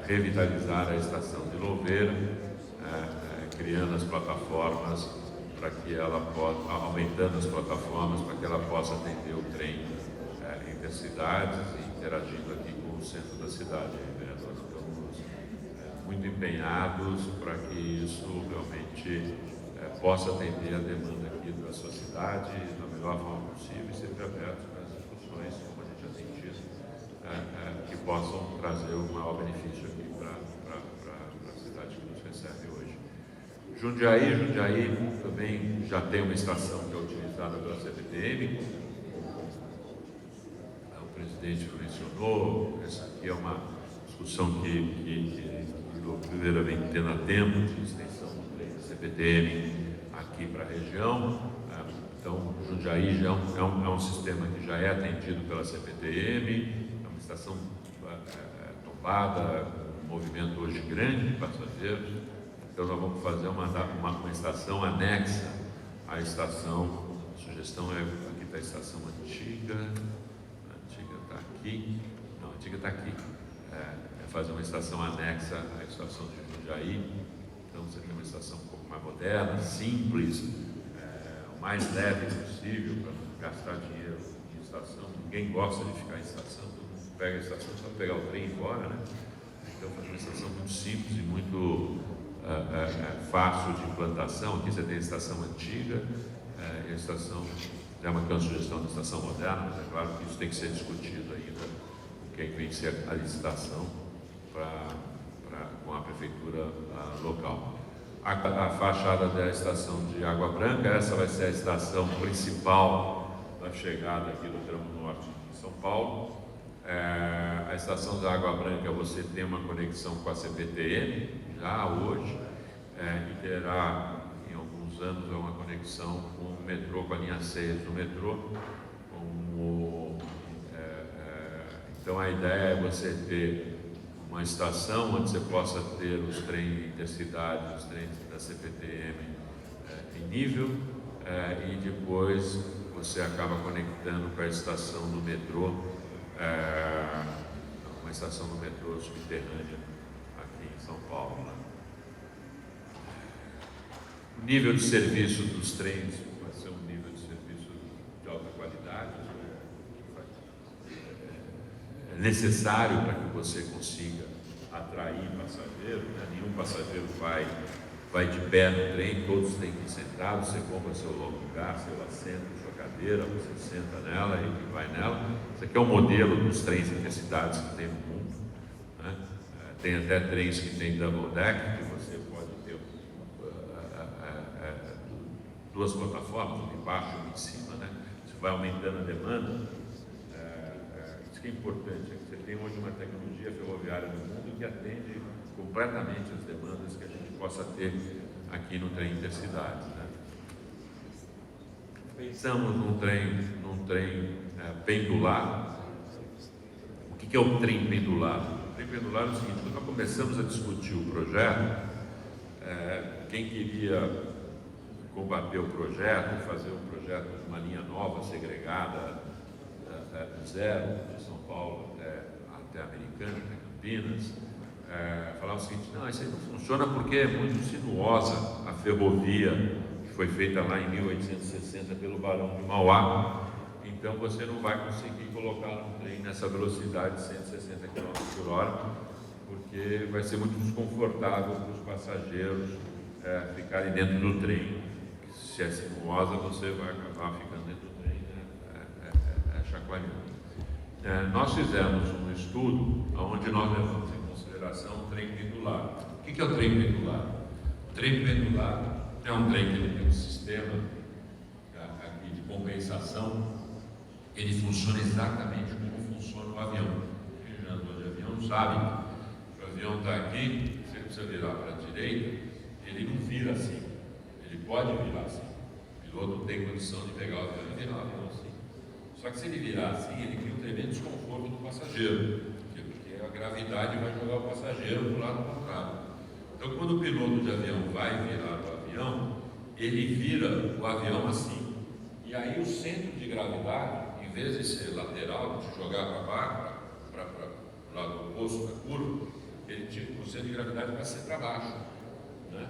revitalizar a estação de Louveira, criando as plataformas para que ela possa, aumentando as plataformas para que ela possa atender o trem intercidades e interagindo aqui com o centro da cidade. Nós estamos muito empenhados para que isso realmente possa atender a demanda aqui da sua cidade da melhor forma possível e sempre aberto para as discussões, como a gente já tem tido, que possam trazer o maior benefício aqui para a cidade que nos recebe hoje. Jundiaí também já tem uma estação que é utilizada pela CPTM, o presidente mencionou, essa aqui é uma discussão que o Louveira vem tendo a tempo de extensão da CPTM aqui para a região. Então, Jundiaí já é um sistema que já é atendido pela CPTM, é uma estação tombada, um movimento hoje grande de passageiros. Então, nós vamos fazer uma estação anexa à estação. A sugestão aqui está a estação antiga. A antiga está aqui. Não, a antiga está aqui. Fazer uma estação anexa à estação de Jundiaí. Então, seria uma estação um pouco mais moderna, simples, o mais leve possível, para não gastar dinheiro em estação. Ninguém gosta de ficar em estação, todo mundo pega a estação só para pegar o trem e ir embora, né? Então, fazer uma estação muito simples e muito fácil de implantação. Aqui você tem a estação antiga, e a estação, é uma sugestão da estação moderna, mas é claro que isso tem que ser discutido ainda com quem vem ser a licitação com a prefeitura local. A fachada da estação de Água Branca, essa vai ser a estação principal da chegada aqui do tramo norte de São Paulo. A estação da Água Branca você tem uma conexão com a CPTM já hoje, e terá em alguns anos uma conexão com o metrô, com a linha 6 do metrô. Então a ideia é você ter uma estação onde você possa ter os trens intercidades, os trens da CPTM em nível, e depois você acaba conectando com a estação do metrô, uma estação do metrô subterrânea aqui em São Paulo. Né? O nível de serviço dos trens vai ser um nível de serviço de alta qualidade, necessário para que você consiga atrair passageiro, né? Nenhum passageiro vai de pé no trem, todos têm que ir sentados, você compra seu lugar, seu assento, sua cadeira, você senta nela e vai nela. Esse aqui é o modelo dos trens intercidades que tem no mundo, né? Tem até trens que tem double deck, que você pode ter duas plataformas, uma embaixo e uma em cima, né? Isso vai aumentando a demanda. Isso que é importante, é que você tem hoje uma tecnologia ferroviária no mundo que atende completamente as demandas que a gente possa ter aqui no trem intercidades, né? Pensamos num trem pendular. O que é o trem pendular? O trem pendular é o seguinte: quando nós começamos a discutir o projeto, quem queria combater o projeto, fazer um projeto de uma linha nova, segregada, do zero, de São Paulo até Americana, até Campinas, falava o seguinte: não, isso aí não funciona porque é muito sinuosa a ferrovia que foi feita lá em 1860 pelo Barão de Mauá, então você não vai conseguir colocar um trem nessa velocidade de 160 km por hora, porque vai ser muito desconfortável para os passageiros ficarem dentro do trem. Se é sinuosa, você vai acabar ficando dentro do trem, chacoalhando. Nós fizemos um estudo onde nós levamos em consideração o trem pendular. O que é o trem pendular? O trem pendular é um trem que ele tem um sistema aqui de compensação. Ele funciona exatamente como funciona o avião. Quem já andou de avião sabe que o avião está aqui, você precisa virar para a direita, ele não vira assim. Ele pode virar assim. O piloto tem condição de pegar o avião e virar o avião assim. Só que se ele virar assim, ele cria um tremendo desconforto do passageiro, porque a gravidade vai jogar o passageiro para o lado contrário. Então, quando o piloto de avião vai virar o avião, ele vira o avião assim. E aí o centro de gravidade, em vez de ser lateral, de jogar para baixo, para o lado oposto da curva, o centro de gravidade vai ser para baixo, né?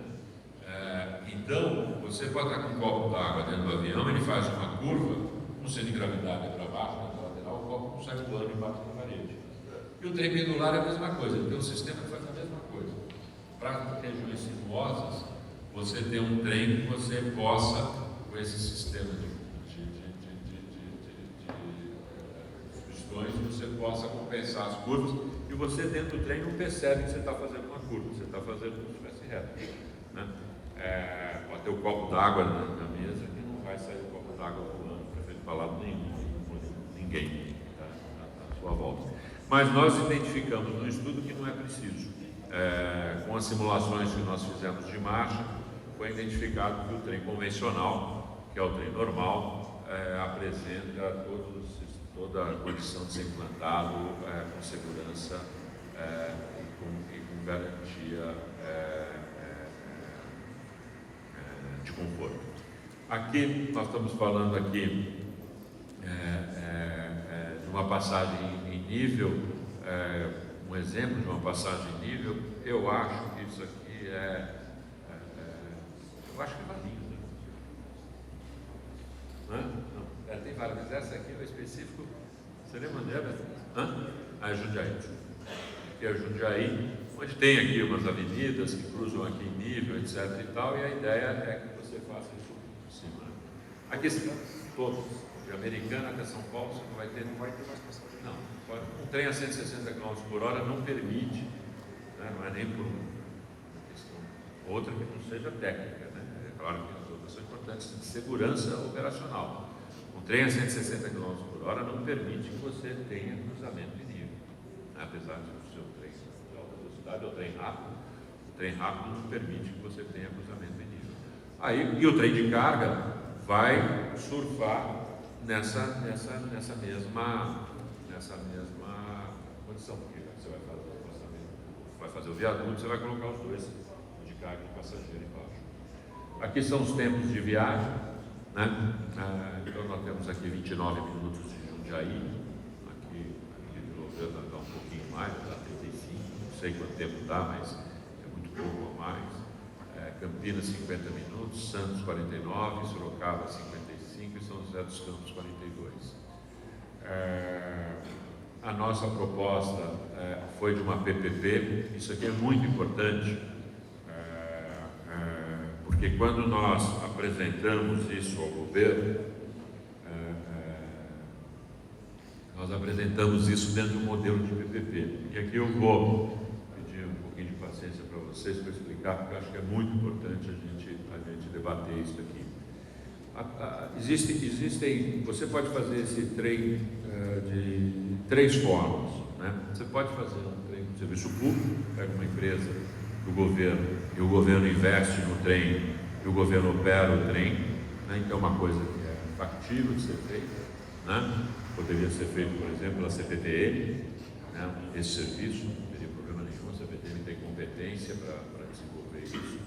Então, você pode estar com um copo d'água dentro do avião, ele faz uma curva, o centro de gravidade é para baixo, na lateral, o copo não sai voando e bate na parede. E o trem pendular é a mesma coisa, ele tem um sistema que faz a mesma coisa. Para regiões sinuosas, você tem um trem que você possa, com esse sistema de pistões, você possa compensar as curvas, e você dentro do trem não percebe que você está fazendo uma curva, você está fazendo como se estivesse reto, né? Pode ter o copo d'água na mesa, que não vai sair o copo d'água pulando para frente para lado nenhum, ninguém à sua volta. Mas nós identificamos no estudo que não é preciso. Com as simulações que nós fizemos de marcha, foi identificado que o trem convencional, que é o trem normal, apresenta toda a condição de ser implantado com segurança e com garantia de conforto. Aqui, nós estamos falando aqui de uma passagem em nível, um exemplo de uma passagem em nível. Eu acho que isso aqui eu acho que é Valinhos, né? Não, tem várias, mas essa aqui é o específico. Você lembra dela? É Jundiaí. Aqui é Jundiaí, onde tem aqui umas avenidas que cruzam aqui em nível, etc. e tal, e a ideia é que você faça isso por cima, né? Aqui estão todos, de Americana até São Paulo, você não vai ter mais passagem. Não, um trem a 160 km por hora não permite, né? Não é nem por uma questão outra que não seja técnica, né? É claro que as outras são importantes, de segurança operacional. Um trem a 160 km por hora não permite que você tenha cruzamento de nível, né? Apesar de o seu trem de alta velocidade ou trem rápido não permite que você tenha cruzamento de nível. Aí, e o trem de carga vai surfar nessa mesma condição, porque você vai fazer o passamento, vai fazer o viaduto, você vai colocar os dois, de carga e de passageiro embaixo. Aqui são os tempos de viagem, né? Então nós temos aqui 29 minutos de Jundiaí, aqui de Lovena dá um pouquinho mais, dá 35, não sei quanto tempo dá, mas é muito pouco a mais. Campinas 50 minutos, Santos 49, Sorocaba 55 e São José dos Campos 42. A nossa proposta foi de uma PPP. Isso aqui é muito importante, porque quando nós apresentamos isso ao governo, nós apresentamos isso dentro de um modelo de PPP. E aqui eu vou pedir um pouquinho de paciência para vocês para explicar, porque eu acho que é muito importante a gente debater isso aqui. Existem, você pode fazer esse trem de 3 formas, né? Você pode fazer um trem de serviço público, pega uma empresa do governo e o governo investe no trem e o governo opera o trem, né? Então é uma coisa que é factível de ser feita, né? Poderia ser feito, por exemplo, pela CPTM, né? Esse serviço, não teria problema nenhum, a CPTM tem competência para desenvolver isso.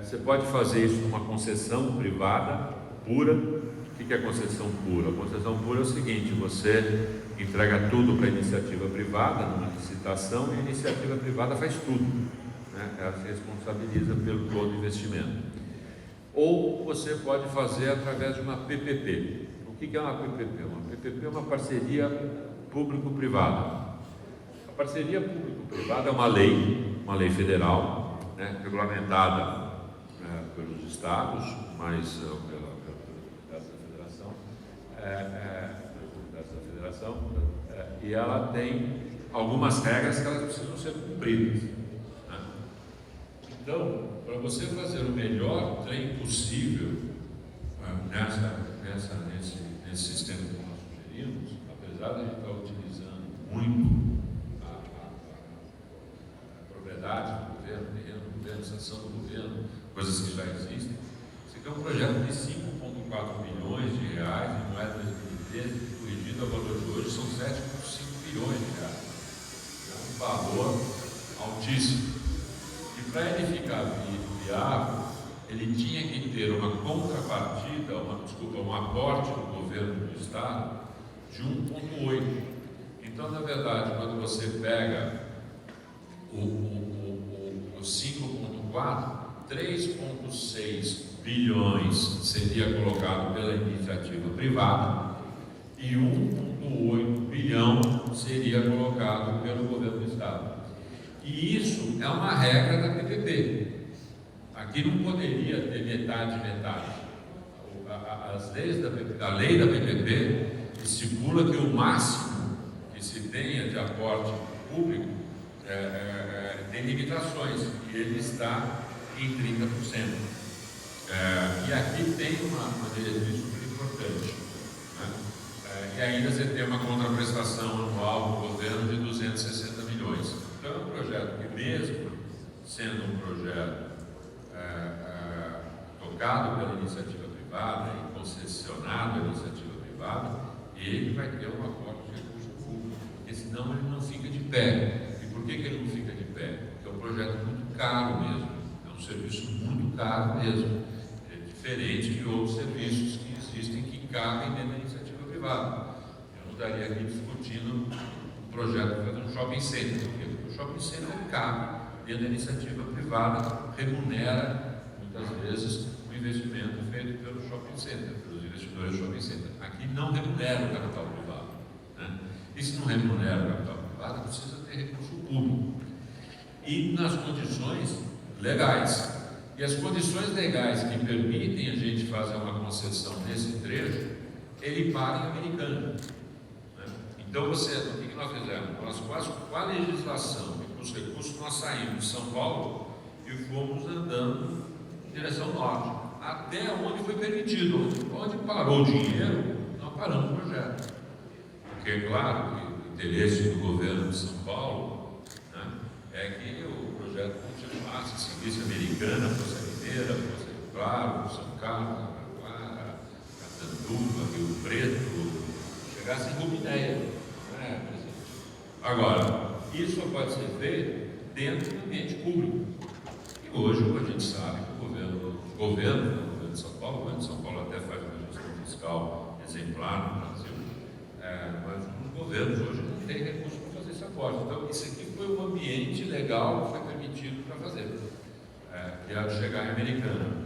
Você pode fazer isso numa concessão privada pura. O que é concessão pura? A concessão pura é o seguinte: você entrega tudo para a iniciativa privada, numa licitação, e a iniciativa privada faz tudo, né? Ela se responsabiliza pelo todo investimento. Ou você pode fazer através de uma PPP. O que é uma PPP? Uma PPP é uma parceria público-privada. A parceria público-privada é uma lei federal, né, regulamentada pelos estados, mas pela Federação, e ela tem algumas regras que elas precisam ser cumpridas, né? Então, para você fazer o melhor trem possível nesse sistema que nós sugerimos, apesar de a gente estar utilizando muito a propriedade do governo, terreno do governo, estação do governo, coisas que já existem, esse aqui é um projeto de 5,4 bilhões de reais em moeda de 2013, corrigido a valor de hoje, são 7,5 bilhões de reais. É um valor altíssimo. E para ele ficar viável, ele tinha que ter uma contrapartida, um aporte do governo do Estado de 1,8. Então, na verdade, quando você pega o 5,4, 3,6 bilhões seria colocado pela iniciativa privada e 1,8 bilhão seria colocado pelo governo do Estado. E isso é uma regra da PPP. Aqui não poderia ter metade. A lei da PPP estipula que o máximo que se tenha de aporte público tem limitações, e ele está em 30%. E aqui tem uma diretriz super importante, né? E ainda você tem uma contraprestação anual do governo de 260 milhões. Então é um projeto que, mesmo sendo um projeto tocado pela iniciativa privada e concessionado pela iniciativa privada, ele vai ter um aporte de recurso público, porque senão ele não fica de pé. E por que ele não fica de pé? Porque é um projeto muito caro mesmo, é um serviço muito caro mesmo, é diferente de outros serviços que existem que cabem dentro da iniciativa privada. Eu não estaria aqui discutindo um projeto para fazer um shopping center, porque o shopping center cabe dentro da iniciativa privada, remunera muitas vezes o investimento feito pelo shopping center, pelos investidores do shopping center. Aqui não remunera o capital privado, né? E se não remunera o capital privado, precisa ter recurso público e nas condições legais. E as condições legais que permitem a gente fazer uma concessão nesse trecho, ele para em Americana, né? Então, o que nós fizemos? Nós quase com a legislação e com os recursos, nós saímos de São Paulo e fomos andando em direção norte, até onde foi permitido. Onde parou o dinheiro, nós paramos o projeto. Porque é claro que o interesse do governo de São Paulo, né, é que o projeto continuasse, seguisse Americana, fosse Mineira, fosse Claro, São Carlos, Araguara, Catanduva, Rio Preto, chegasse em Rubinéia, né, presidente? Agora, isso só pode ser feito dentro do ambiente público. E hoje, como a gente sabe, o governo de São Paulo, o governo de São Paulo até faz uma gestão fiscal exemplar no Brasil, mas os governos hoje não têm recursos para fazer esse aporte. Então, isso aqui foi um ambiente legal que foi permitido para fazer, que era chegar em Americana.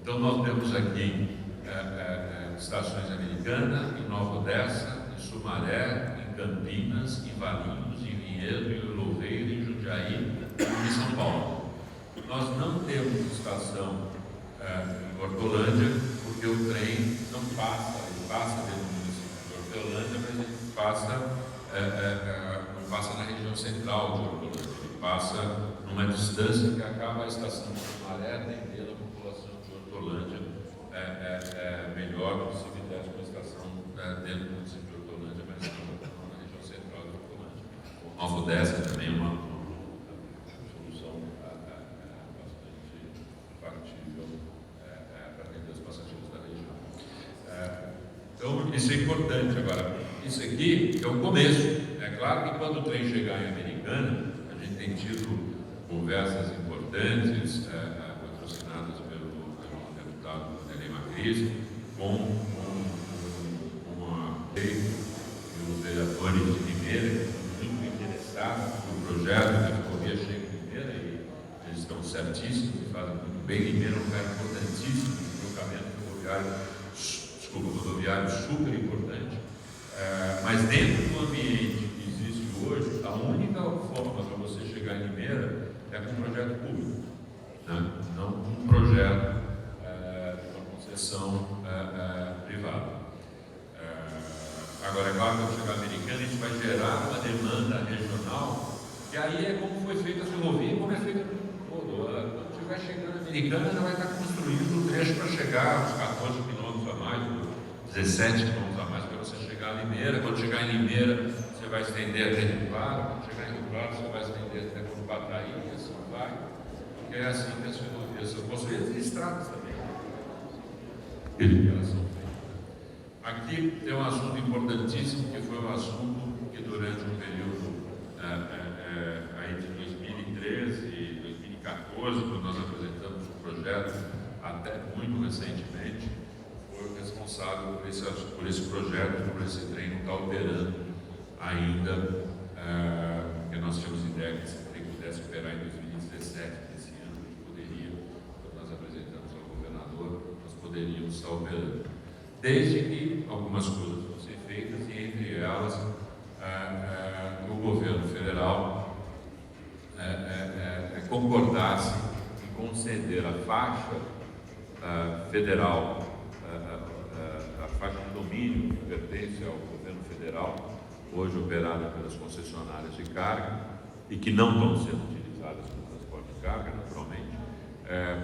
Então, nós temos aqui estações Americana, em Nova Odessa, em Sumaré, em Campinas, em Valinhos, em Vinhedo, em Louveira, em Jundiaí e em São Paulo. Nós não temos estação em Hortolândia, porque o trem não passa, ele passa dentro do município de Hortolândia, mas ele não passa na região central de Hortolândia, ele passa numa distância que acaba a estação de Sumaré, atendendo a população de Hortolândia melhor se fizesse uma estação dentro do município de Hortolândia, mas não na região central de Hortolândia. O Nova Odessa também é uma solução bastante factível para atender os passageiros da região. Então, isso é importante. Agora, isso aqui é o começo. É claro que quando o trem chegar em Americana, a gente tem tido conversas importantes, patrocinadas pelo deputado Vanderlei Macris, com os vereadores de Limeira, que estão muito interessados no projeto da ferrovia chega em Limeira, e eles estão certíssimos e fazem muito bem. Limeira é um lugar importantíssimo, um deslocamento rodoviário super importante, mas dentro do ambiente que existe hoje, a única forma para você chegar em Limeira é com um projeto público, né? Não um projeto de uma concessão privada. Agora, é claro que ao chegar a Americana, isso vai gerar uma demanda regional, que aí é como foi feita a ferrovia e como é feita todo. Quando estiver chegando a Americana, já vai estar construído o trecho para chegar aos 14 quilômetros a mais, 17 quilômetros a mais para você chegar a Limeira. Quando chegar em Limeira, você vai estender até Rio Claro. Quando chegar em Rio Claro, você vai estender até Curupataí, e assim vai. Porque é assim que as ferrovias são construídas, e estradas também. Elas são feitas. Aqui tem um assunto importantíssimo, que foi um assunto que durante um período aí de 2013 e 2014, quando nós apresentamos o projeto, até muito recentemente, foi responsável por esse projeto, por esse trem não estar operando ainda, porque nós tínhamos ideia que esse trem pudesse operar em 2017, nesse ano, a gente poderia, quando nós apresentamos ao governador, nós poderíamos estar operando. Desde que algumas coisas vão ser feitas, e entre elas, o governo federal concordasse em conceder a faixa federal, a faixa de domínio que pertence ao governo federal, hoje operada pelas concessionárias de carga, e que não estão sendo utilizadas para o transporte de carga, naturalmente,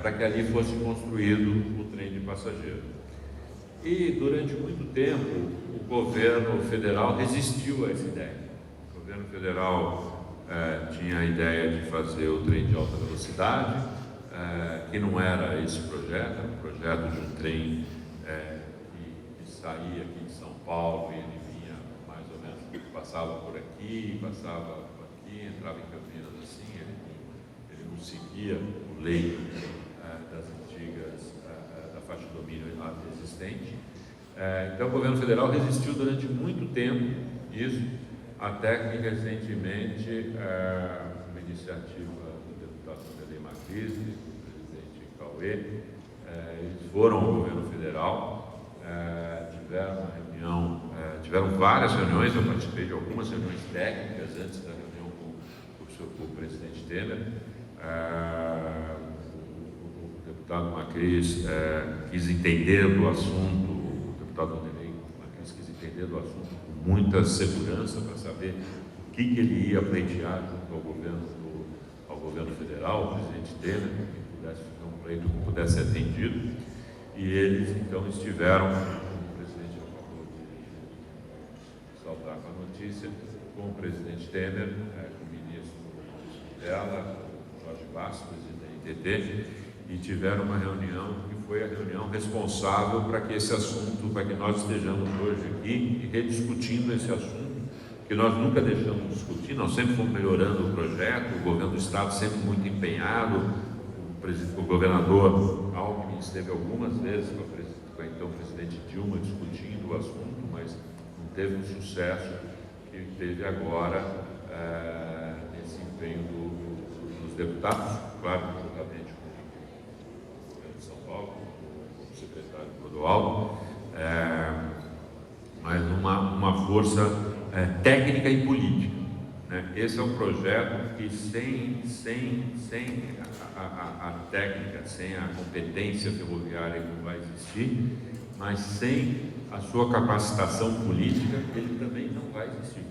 para que ali fosse construído o trem de passageiro. E durante muito tempo o governo federal resistiu a essa ideia. O governo federal tinha a ideia de fazer o trem de alta velocidade, que não era esse projeto, era um projeto de um trem que saía aqui de São Paulo, e ele vinha mais ou menos, passava por aqui, entrava em Campinas assim, ele não seguia o leito das antigas, da faixa de domínio existente. Então o governo federal resistiu durante muito tempo isso, até que recentemente uma iniciativa do deputado Vanderlei Macris, do presidente Cauê, eles foram ao governo federal, tiveram uma reunião, tiveram várias reuniões, eu participei de algumas reuniões técnicas antes da reunião com o presidente Temer. O deputado Macris quis entender do assunto, o deputado Vanderlei Macris quis entender do assunto com muita segurança para saber o que ele ia pleitear junto ao governo federal, o presidente Temer, que pudesse fazer um pleito que pudesse ser atendido. E eles então estiveram, o presidente acabou de saltar com a notícia, com o presidente Temer, com o ministro dela, Jorge Bastos, presidente da NTT, e tiveram uma reunião que foi a reunião responsável para que esse assunto, para que nós estejamos hoje aqui rediscutindo esse assunto, que nós nunca deixamos de discutir, nós sempre fomos melhorando o projeto, o governo do Estado sempre muito empenhado, o governador Alckmin esteve algumas vezes com a então presidente Dilma discutindo o assunto, mas não teve o sucesso que teve agora nesse empenho dos deputados, claro, juntamente com o governo de São Paulo, com o secretário Clodoaldo, mas uma força técnica e política, né? Esse é um projeto que sem a técnica, sem a competência ferroviária, ele não vai existir, mas sem a sua capacitação política, ele também não vai existir.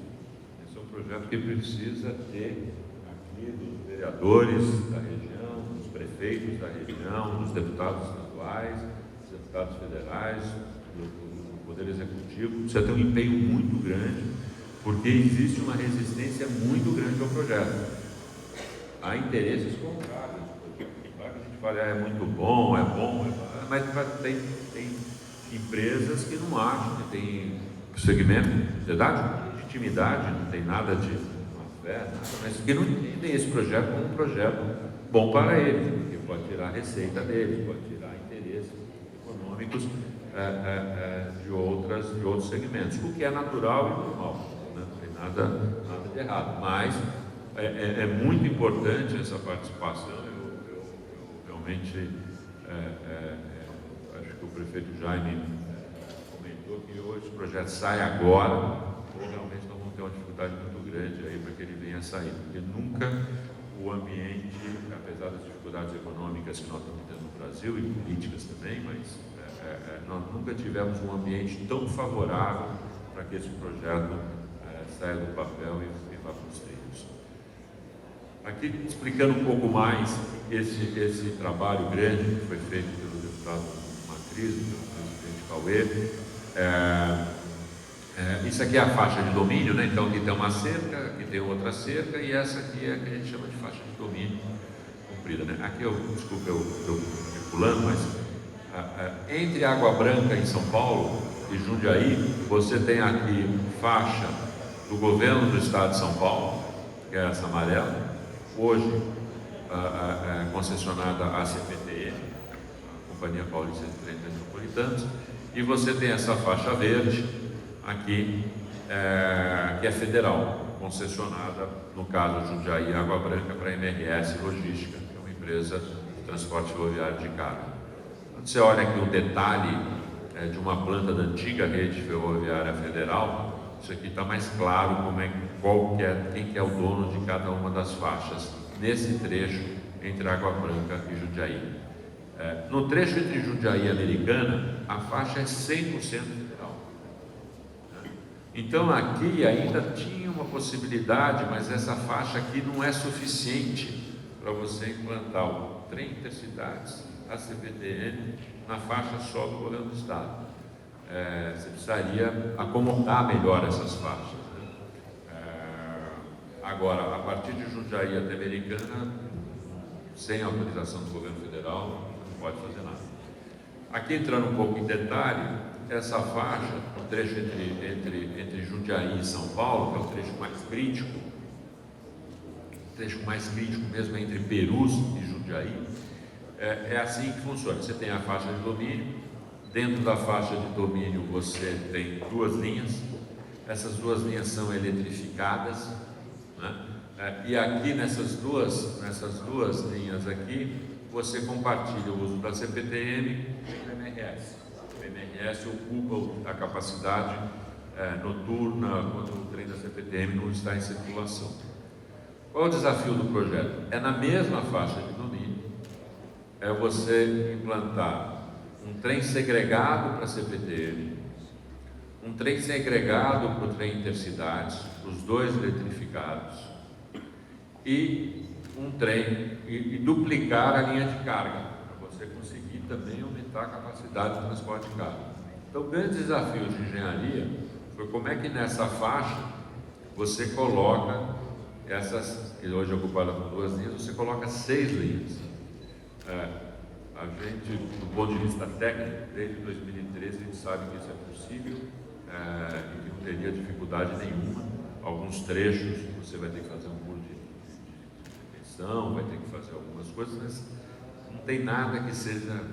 Esse é um projeto que precisa ter aqui dos vereadores da região, dos prefeitos da região, dos deputados estaduais, precisa deputados federais, do Poder Executivo, precisa ter um empenho muito grande, porque existe uma resistência muito grande ao projeto. Há interesses contrários. Claro que a gente fala, é muito bom, mas tem empresas que não acham que tem segmento, verdade, legitimidade, não tem nada de má fé, nada, mas que não entendem esse projeto como um projeto bom para eles, porque pode tirar a receita deles, pode tirar interesses econômicos de outros segmentos, o que é natural e normal, né? Não tem nada de errado, mas é muito importante essa participação. Eu realmente acho que o prefeito Jaime comentou que hoje o projeto sai agora, ou realmente nós vamos ter uma dificuldade muito grande aí para que ele venha a sair, porque nunca o ambiente, apesar das dificuldades econômicas que nós estamos tendo no Brasil e políticas também, mas nós nunca tivemos um ambiente tão favorável para que esse projeto saia do papel e vá para os trilhos. Aqui, explicando um pouco mais esse trabalho grande que foi feito pelo deputado Macris, pelo presidente Cauê. Isso aqui é a faixa de domínio, né? Então aqui tem uma cerca, aqui tem outra cerca, e essa aqui é a que a gente chama de faixa de domínio comprida, né? Aqui, desculpa, eu pulando, mas entre Água Branca em São Paulo e Jundiaí, você tem aqui faixa do governo do estado de São Paulo, que é essa amarela, hoje concessionada à CPTM, a Companhia Paulista de Trens Metropolitanos, e você tem essa faixa verde aqui, que é federal, concessionada, no caso Jundiaí Água Branca, para a MRS Logística, que é uma empresa de transporte ferroviário de carga. Quando você olha aqui o detalhe de uma planta da antiga rede ferroviária federal, isso aqui está mais claro quem que é o dono de cada uma das faixas nesse trecho entre Água Branca e Jundiaí. No trecho entre Jundiaí e Americana, a faixa é 100% federal. Então aqui ainda tinha uma possibilidade, mas essa faixa aqui não é suficiente para você implantar o trem intercidades, a CPTM, na faixa só do governo do estado. Você precisaria acomodar melhor essas faixas, né? Agora, a partir de Jundiaí até Americana, sem autorização do governo federal, não pode fazer nada. Aqui, entrando um pouco em detalhe, essa faixa, o trecho entre Jundiaí e São Paulo, que é o trecho mais crítico mesmo entre Perus e Jundiaí, é assim que funciona. Você tem a faixa de domínio. Dentro da faixa de domínio você tem duas linhas, essas duas linhas são eletrificadas, né? E aqui nessas duas linhas aqui, você compartilha o uso da CPTM e do MRS. O MRS ocupa a capacidade noturna quando o trem da CPTM não está em circulação. Qual é o desafio do projeto? É na mesma faixa de domínio, é você implantar um trem segregado para a CPTM, um trem segregado para o trem intercidades, os dois eletrificados, e um trem, e duplicar a linha de carga, para você conseguir também aumentar a capacidade de transporte de carga. Então, o grande desafio de engenharia foi como é que nessa faixa você coloca essas, que hoje é ocupada por duas linhas, você coloca 6 linhas. A gente, do ponto de vista técnico, desde 2013 a gente sabe que isso é possível e que não teria dificuldade nenhuma. Alguns trechos você vai ter que fazer um muro de retenção, vai ter que fazer algumas coisas, mas não tem nada que seja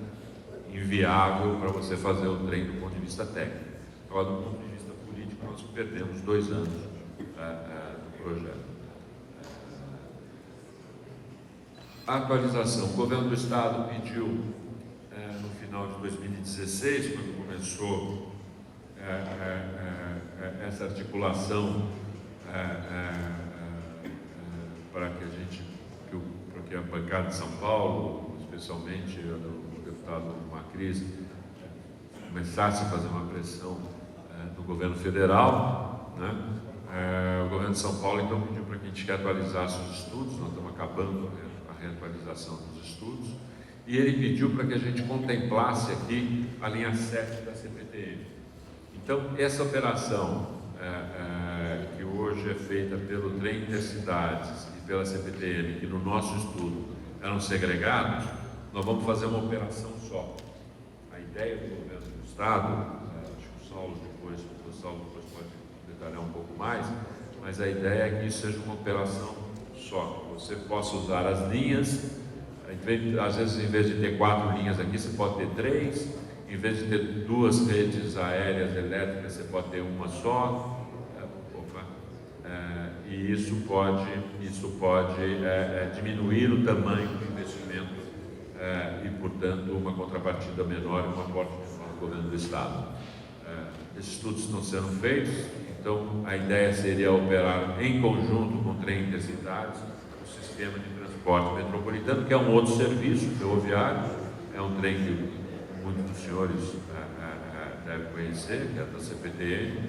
inviável para você fazer o trem do ponto de vista técnico. Agora, do ponto de vista político, nós perdemos 2 anos do projeto. A atualização, o governo do estado pediu no final de 2016, quando começou essa articulação para que a bancada de São Paulo, especialmente o deputado Macris, começasse a fazer uma pressão no governo federal, né? O governo de São Paulo então pediu para que a gente atualizasse os estudos. Nós estamos acabando a reatualização dos estudos, e ele pediu para que a gente contemplasse aqui a linha 7 da CPTM. Então, essa operação que hoje é feita pelo Trem Intercidades e pela CPTM, que no nosso estudo eram segregados, nós vamos fazer uma operação só. A ideia do governo do Estado, acho que o Saulo depois pode detalhar um pouco mais, mas a ideia é que isso seja uma operação só. Você possa usar as linhas, às vezes em vez de ter 4 linhas aqui, você pode ter 3, em vez de ter 2 redes aéreas elétricas, você pode ter uma só. E isso pode diminuir o tamanho do investimento e, portanto, uma contrapartida menor e um aporte menor do governo do Estado. Esses estudos estão sendo feitos, então a ideia seria operar em conjunto com o Trem Intercidades, o sistema de transporte metropolitano, que é um outro serviço ferroviário, é um trem que muitos dos senhores devem conhecer, que é da CPTM,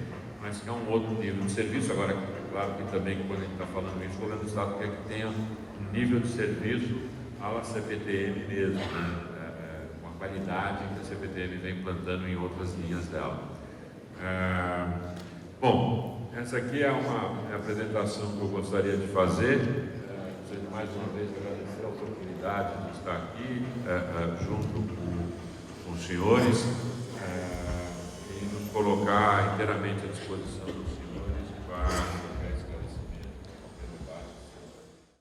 mas que é um outro nível de serviço. Agora, claro que também, quando a gente está falando isso, o governo do Estado quer que tenha um nível de serviço à la CPTM mesmo, com a qualidade que a CPTM vem implantando em outras linhas dela. Bom, essa aqui é a apresentação que eu gostaria de fazer. Gostaria mais uma vez de agradecer a oportunidade de estar aqui junto com os senhores e nos colocar inteiramente à disposição dos senhores para